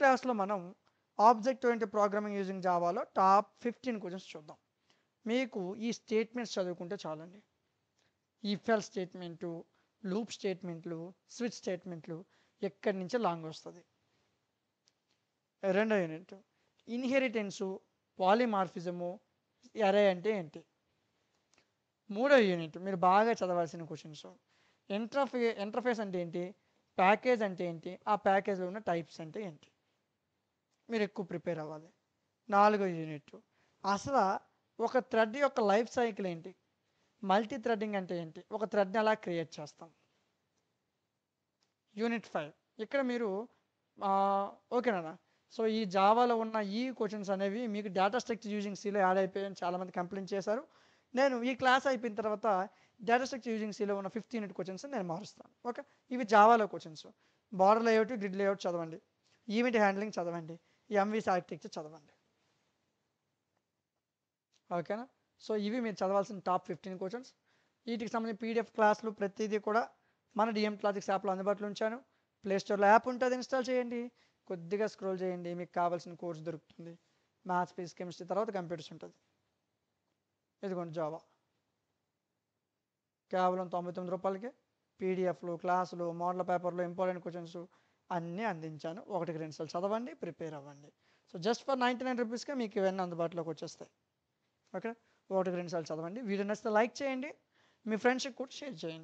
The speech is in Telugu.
క్లాస్లో మనం ఆబ్జెక్ట్ ఓరియంటెడ్ ప్రోగ్రామింగ్ యూజింగ్ జావాలో టాప్ 15 క్వశ్చన్స్ చూద్దాం. మీకు ఈ స్టేట్మెంట్స్ చదువుకుంటే చాలండి. ఇఫ్ ఎల్స్ స్టేట్మెంటు, లూప్ స్టేట్మెంట్లు, స్విచ్ స్టేట్మెంట్లు ఎక్కడి నుంచి లాంగ్ వస్తుంది. రెండో యూనిట్ ఇన్హెరిటెన్సు, పాలిమార్ఫిజము, అరే అంటే ఏంటి. మూడో యూనిట్ మీరు బాగా చదవాల్సిన క్వశ్చన్స్ ఇంటర్ఫేస్ అంటే ఏంటి, ప్యాకేజ్ అంటే ఏంటి, ఆ ప్యాకేజ్లో ఉన్న టైప్స్ అంటే ఏంటి. మీరు ఎక్కువ ప్రిపేర్ అవ్వాలి. నాలుగో యూనిట్ అసలు ఒక థ్రెడ్ యొక్క లైఫ్ సైకిల్ ఏంటి, మల్టీ థ్రెడ్డింగ్ అంటే ఏంటి, ఒక థ్రెడ్ని ఎలా క్రియేట్ చేస్తాం. యూనిట్ 5 ఇక్కడ మీరు ఓకేనా. సో ఈ జావాలో ఉన్న ఈ క్వశ్చన్స్ అనేవి మీకు డేటా స్ట్రక్చర్ యూజింగ్ సీలో యాడ్ అయిపోయాయని చాలామంది కంప్లైంట్ చేశారు. నేను ఈ క్లాస్ అయిపోయిన తర్వాత డేటా స్ట్రక్చర్ యూజింగ్ సీలో ఉన్న 15 యూనిట్ క్వశ్చన్స్ నేను మారుస్తాను. ఓకే, ఇవి జావాలో questions. Border layout, grid layout చదవండి, ఈవెంట్ హ్యాండ్లింగ్ చదవండి, ఎంవీసీ ఆర్కిటెక్చర్ చదవండి. ఓకేనా. సో ఇవి మీరు చదవాల్సిన టాప్ 15 క్వశ్చన్స్. వీటికి సంబంధించిన పీడిఎఫ్ క్లాసులు ప్రతిదీ కూడా మన డిఎం క్లాసిక్స్ యాప్లో అందుబాటులో ఉంచాను. ప్లేస్టోర్లో యాప్ ఉంటుంది, ఇన్స్టాల్ చేయండి. కొద్దిగా స్క్రోల్ చేయండి, మీకు కావాల్సిన కోర్స్ దొరుకుతుంది. మ్యాథ్స్, ఫిజిక్స్, కెమిస్ట్రీ, తర్వాత కంప్యూటర్స్ ఉంటుంది. ఇదిగోండి జావా, కేవలం 99 రూపాయలకి పీడిఎఫ్లు, క్లాసులు, మోడల్ పేపర్లు, ఇంపార్టెంట్ క్వశ్చన్స్ అన్నీ అందించాను. 1-2 సార్లు చదవండి, ప్రిపేర్ అవ్వండి. సో జస్ట్ ఫర్ 99 రూపీస్కే మీకు ఇవన్నీ అందుబాటులోకి వచ్చేస్తాయి. ఓకే, 1-2 సార్లు చదవండి. వీడియో నచ్చితే లైక్ చేయండి, మీ ఫ్రెండ్స్కి కూడా షేర్ చేయండి.